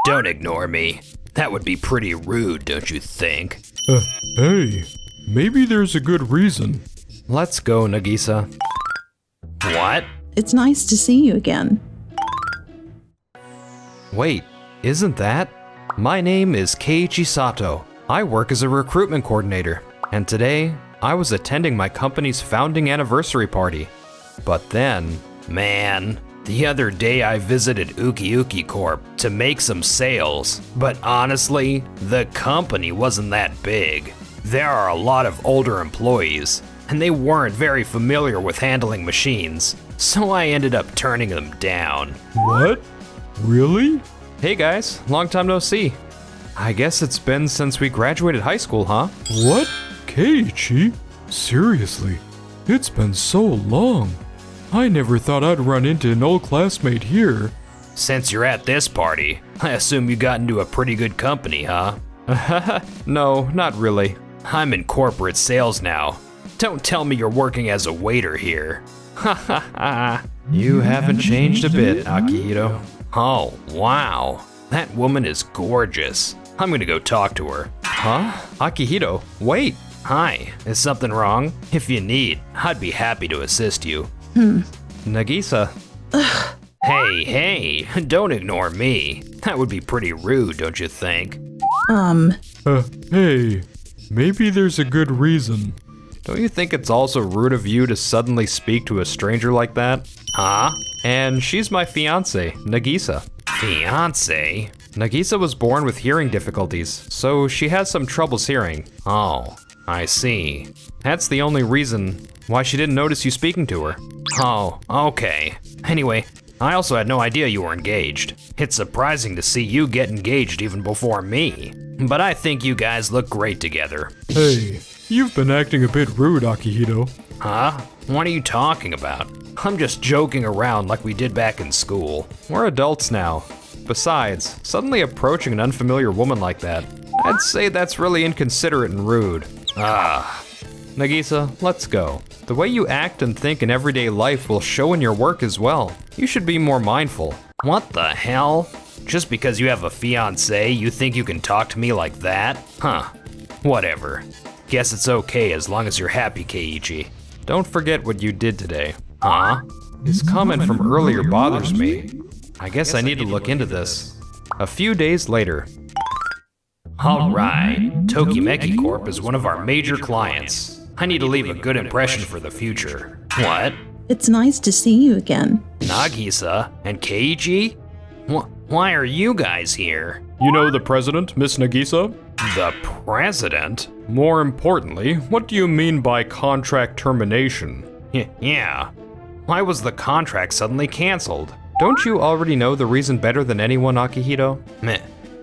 Don't ignore me. That would be pretty rude, don't you think? Hey, maybe there's a good reason. Let's go, Nagisa. What? It's nice to see you again. Wait, isn't that? My name is Keiichi Sato. I work as a recruitment coordinator, and today I was attending my company's founding anniversary party. But then, man, the other day I visited Uki Corp to make some sales, but honestly, the company wasn't that big. There are a lot of older employees, and they weren't very familiar with handling machines, so I ended up turning them down. What? Really? Hey guys, long time no see. I guess it's been since we graduated high school, huh? What? Keiichi? Seriously, it's been so long. I never thought I'd run into an old classmate here. Since you're at this party, I assume you got into a pretty good company, huh? No, not really. I'm in corporate sales now. Don't tell me you're working as a waiter here. Ha ha ha. You haven't changed a bit, Akihito. Oh, wow. That woman is gorgeous. I'm gonna go talk to her. Huh? Akihito, wait. Hi, is something wrong? If you need, I'd be happy to assist you. Nagisa. Hey, don't ignore me. That would be pretty rude, don't you think? Hey, maybe there's a good reason. Don't you think it's also rude of you to suddenly speak to a stranger like that? Huh? And she's my fiancée, Nagisa. Fiancée? Nagisa was born with hearing difficulties, so she has some troubles hearing. Oh, I see. That's the only reason why she didn't notice you speaking to her. Oh, okay. Anyway, I also had no idea you were engaged. It's surprising to see you get engaged even before me. But I think you guys look great together. Hey, you've been acting a bit rude, Akihito. Huh? What are you talking about? I'm just joking around like we did back in school. We're adults now. Besides, suddenly approaching an unfamiliar woman like that, I'd say that's really inconsiderate and rude. Nagisa, let's go. The way you act and think in everyday life will show in your work as well. You should be more mindful. What the hell? Just because you have a fiancé, you think you can talk to me like that? Huh. Whatever. Guess it's okay as long as you're happy, Keiichi. Don't forget what you did today. Huh? His comment from earlier bothers me. I guess I need to look into this. A few days later. Alright, Tokimeki Corp is one of our major clients. I need to leave a good impression for the future. What? It's nice to see you again. Nagisa and Keiichi? Why are you guys here? You know the president, Miss Nagisa? The president? More importantly, what do you mean by contract termination? Yeah. Why was the contract suddenly canceled? Don't you already know the reason better than anyone, Akihito?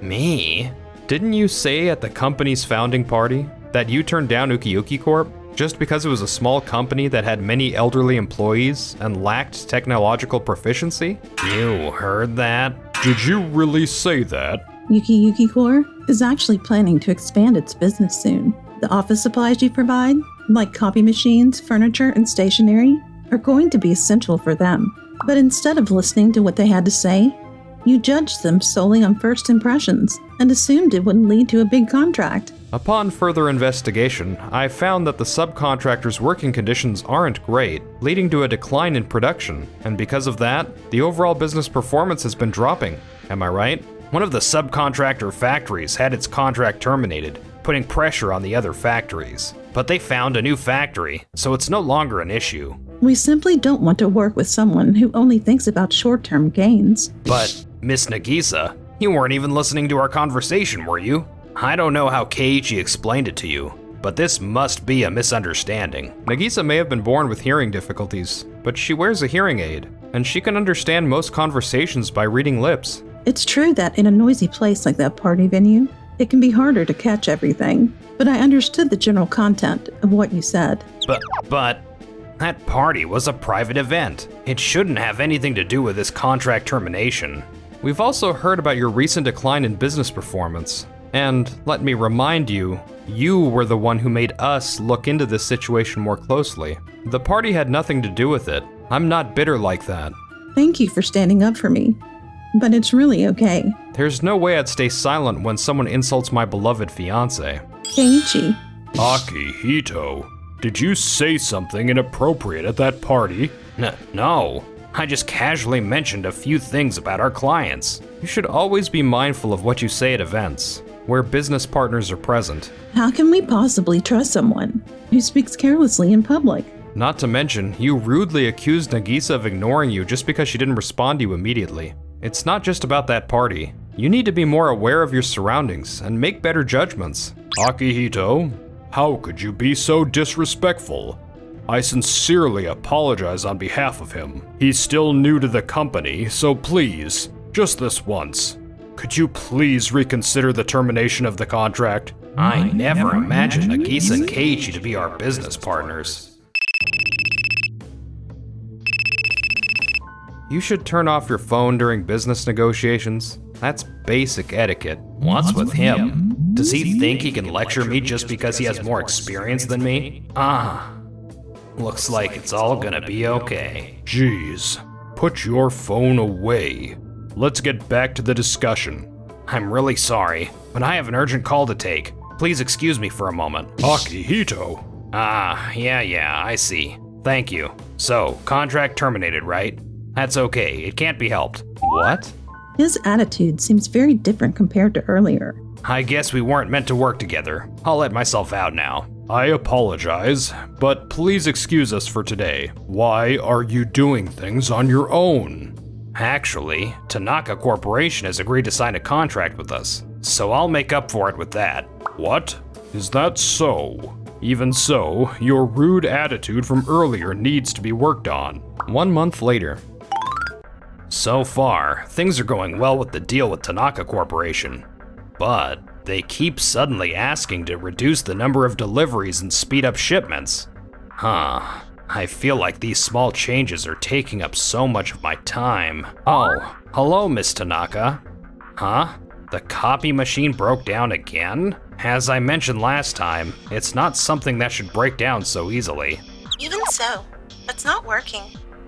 Me? Didn't you say at the company's founding party that you turned down Uki Corp just because it was a small company that had many elderly employees and lacked technological proficiency? You heard that? Did you really say that? Yuki Corp is actually planning to expand its business soon. The office supplies you provide, like copy machines, furniture, and stationery, are going to be essential for them. But instead of listening to what they had to say, you judged them solely on first impressions and assumed it wouldn't lead to a big contract. Upon further investigation, I found that the subcontractors' working conditions aren't great, leading to a decline in production. And because of that, the overall business performance has been dropping. Am I right? One of the subcontractor factories had its contract terminated, putting pressure on the other factories. But they found a new factory, so it's no longer an issue. We simply don't want to work with someone who only thinks about short-term gains. But, Miss Nagisa, you weren't even listening to our conversation, were you? I don't know how Keiichi explained it to you, but this must be a misunderstanding. Nagisa may have been born with hearing difficulties, but she wears a hearing aid, and she can understand most conversations by reading lips. It's true that in a noisy place like that party venue, it can be harder to catch everything, but I understood the general content of what you said. But that party was a private event. It shouldn't have anything to do with this contract termination. We've also heard about your recent decline in business performance. And let me remind you, you were the one who made us look into this situation more closely. The party had nothing to do with it. I'm not bitter like that. Thank you for standing up for me. but it's really okay. There's no way I'd stay silent when someone insults my beloved fiancé. Keiichi, Akihito, did you say something inappropriate at that party? No. I just casually mentioned a few things about our clients. You should always be mindful of what you say at events, where business partners are present. how can we possibly trust someone who speaks carelessly in public? Not to mention, you rudely accused Nagisa of ignoring you just because she didn't respond to you immediately. It's not just about that party. You need to be more aware of your surroundings and make better judgments. Akihito, how could you be so disrespectful? I sincerely apologize on behalf of him. He's still new to the company, so please, just this once, could you please reconsider the termination of the contract? I never imagined Nagisa and Keiichi to be our business partners. You should turn off your phone during business negotiations. That's basic etiquette. What's with him? Does he think he can lecture me just because he has more experience than me? Looks like it's all gonna be okay. Jeez, put your phone away. Let's get back to the discussion. I'm really sorry, but I have an urgent call to take. Please excuse me for a moment. Akihito. Yeah, I see. Thank you. So, contract terminated, right? That's okay, it can't be helped. What? His attitude seems very different compared to earlier. I guess we weren't meant to work together. I'll let myself out now. I apologize, but please excuse us for today. Why are you doing things on your own? Actually, Tanaka Corporation has agreed to sign a contract with us, so I'll make up for it with that. What? Is that so? Even so, your rude attitude from earlier needs to be worked on. 1 month later. So far, things are going well with the deal with Tanaka Corporation, but they keep suddenly asking to reduce the number of deliveries and speed up shipments. I feel like these small changes are taking up so much of my time. Oh, hello, Miss Tanaka. The copy machine broke down again? As I mentioned last time, it's not something that should break down so easily. Even so, it's not working,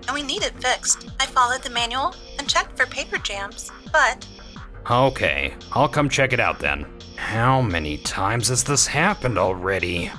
and we need it fixed. I followed the manual and checked for paper jams, but... Okay, I'll come check it out then. How many times has this happened already?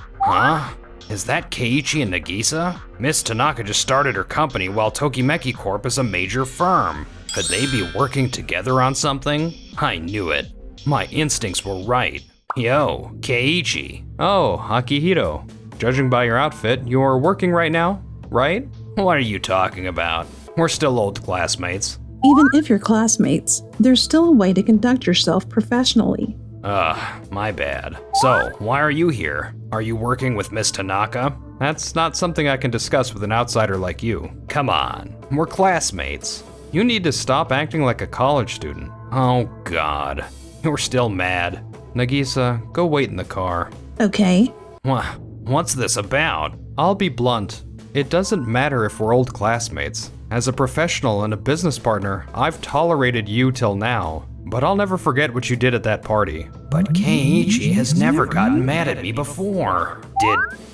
Is that Keiichi and Nagisa? Miss Tanaka just started her company while Tokimeki Corp is a major firm. Could they be working together on something? I knew it. My instincts were right. Yo, Keiichi. Oh, Akihito. Judging by your outfit, you're working right now, right? What are you talking about? We're still old classmates. Even if you're classmates, there's still a way to conduct yourself professionally. My bad. So, why are you here? Are you working with Miss Tanaka? That's not something I can discuss with an outsider like you. Come on, we're classmates. You need to stop acting like a college student. Oh God, you're still mad. Nagisa, go wait in the car. Okay. What's this about? I'll be blunt. It doesn't matter if we're old classmates. As a professional and a business partner, I've tolerated you till now, but I'll never forget what you did at that party. But Keiichi has never gotten mad at me before.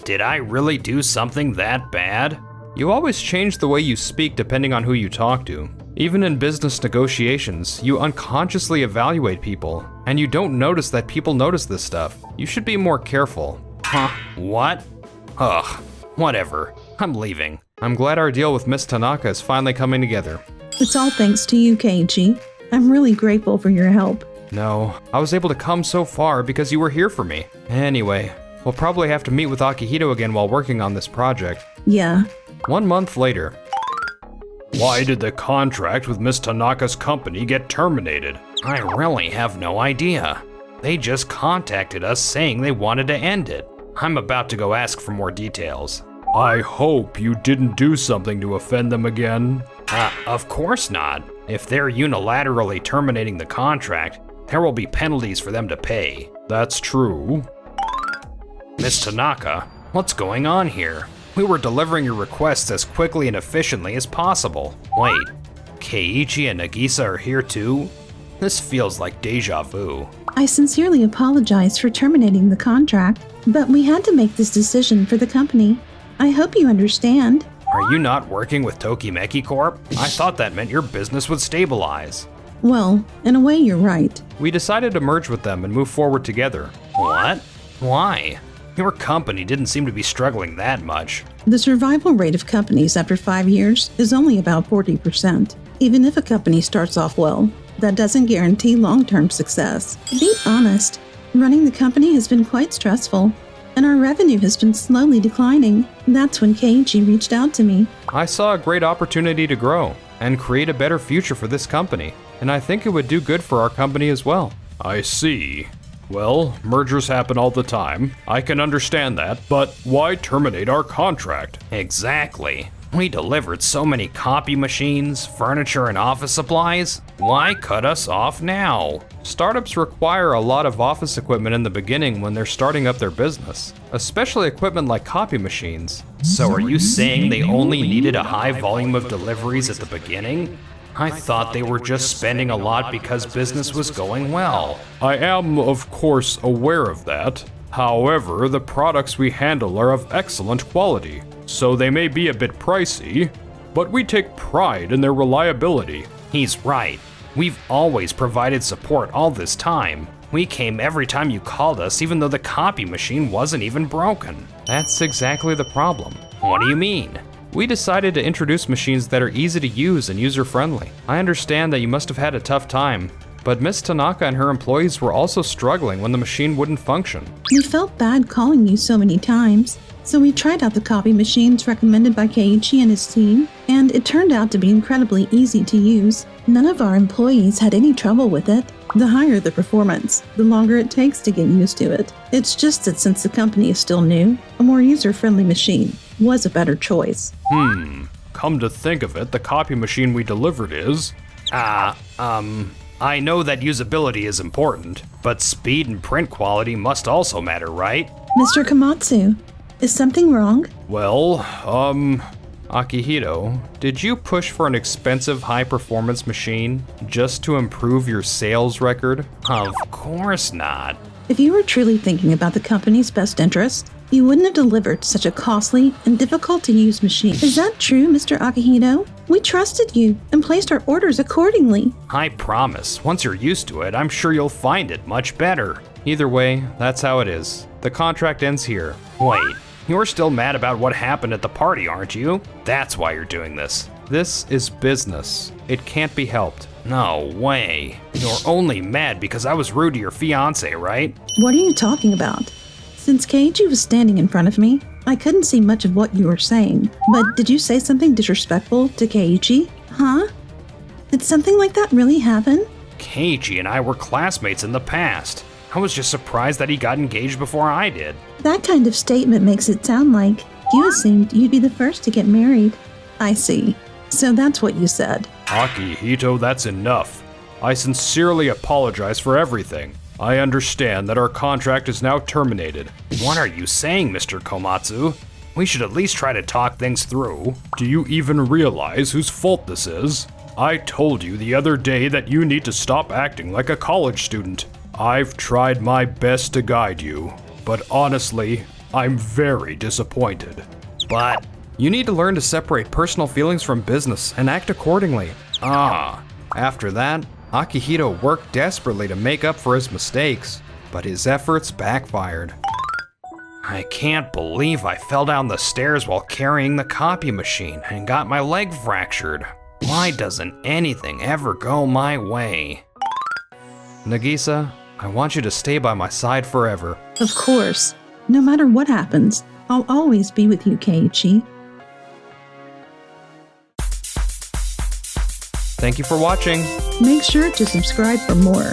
Did I really do something that bad? You always change the way you speak depending on who you talk to. Even in business negotiations, you unconsciously evaluate people, and you don't notice that people notice this stuff. You should be more careful. What? Ugh, whatever. I'm leaving. I'm glad our deal with Miss Tanaka is finally coming together. It's all thanks to you, Keiichi. I'm really grateful for your help. No, I was able to come so far because you were here for me. Anyway, we'll probably have to meet with Akihito again while working on this project. Yeah. 1 month later. Why did the contract with Miss Tanaka's company get terminated? I really have no idea. They just contacted us saying they wanted to end it. I'm about to go ask for more details. I hope you didn't do something to offend them again. Of course not. If they're unilaterally terminating the contract, there will be penalties for them to pay. That's true. Miss Tanaka, what's going on here? We were delivering your requests as quickly and efficiently as possible. Wait, Keiichi and Nagisa are here too? This feels like deja vu. I sincerely apologize for terminating the contract, but we had to make this decision for the company. I hope you understand. Are you not working with Tokimeki Corp? I thought that meant your business would stabilize. Well, in a way, you're right. We decided to merge with them and move forward together. What? Why? Your company didn't seem to be struggling that much. The survival rate of companies after 5 years is only about 40%. Even if a company starts off well, that doesn't guarantee long-term success. To be honest, running the company has been quite stressful, and our revenue has been slowly declining. That's when Keiichi reached out to me. I saw a great opportunity to grow and create a better future for this company, and I think it would do good for our company as well. I see. Well, mergers happen all the time. I can understand that, but why terminate our contract? Exactly. We delivered so many copy machines, furniture, and office supplies. Why cut us off now? Startups require a lot of office equipment in the beginning when they're starting up their business, especially equipment like copy machines. So are you saying they only needed a high volume of deliveries at the beginning? I thought they were just spending a lot because business was going well. I am, of course, aware of that. However, the products we handle are of excellent quality, so they may be a bit pricey, but we take pride in their reliability. He's right. We've always provided support all this time. We came every time you called us, even though the copy machine wasn't even broken. That's exactly the problem. What do you mean? We decided to introduce machines that are easy to use and user-friendly. I understand that you must have had a tough time, but Miss Tanaka and her employees were also struggling when the machine wouldn't function. We felt bad calling you so many times, so we tried out the copy machines recommended by Keiichi and his team, and it turned out to be incredibly easy to use. None of our employees had any trouble with it. The higher the performance, the longer it takes to get used to it. It's just that since the company is still new, a more user-friendly machine was a better choice. Come to think of it, the copy machine we delivered is... I know that usability is important, but speed and print quality must also matter, right? Mr. Komatsu, is something wrong? Well, Akihito, did you push for an expensive high-performance machine just to improve your sales record? Of course not. If you were truly thinking about the company's best interest, you wouldn't have delivered such a costly and difficult-to-use machine. Is that true, Mr. Akihito? We trusted you and placed our orders accordingly. I promise, once you're used to it, I'm sure you'll find it much better. Either way, that's how it is. The contract ends here. Wait, you're still mad about what happened at the party, aren't you? That's why you're doing this. This is business. It can't be helped. No way. You're only mad because I was rude to your fiancé, right? What are you talking about? Since Keiichi was standing in front of me, I couldn't see much of what you were saying. But did you say something disrespectful to Keiichi? Huh? Did something like that really happen? Keiichi and I were classmates in the past. I was just surprised that he got engaged before I did. That kind of statement makes it sound like you assumed you'd be the first to get married. I see. So that's what you said. Akihito, that's enough. I sincerely apologize for everything. I understand that our contract is now terminated. What are you saying, Mr. Komatsu? We should at least try to talk things through. Do you even realize whose fault this is? I told you the other day that you need to stop acting like a college student. I've tried my best to guide you, but honestly, I'm very disappointed. But you need to learn to separate personal feelings from business and act accordingly. After that, Akihito worked desperately to make up for his mistakes, but his efforts backfired. I can't believe I fell down the stairs while carrying the copy machine and got my leg fractured. Why doesn't anything ever go my way? Nagisa, I want you to stay by my side forever. Of course. No matter what happens, I'll always be with you, Keiichi. Thank you for watching. Make sure to subscribe for more.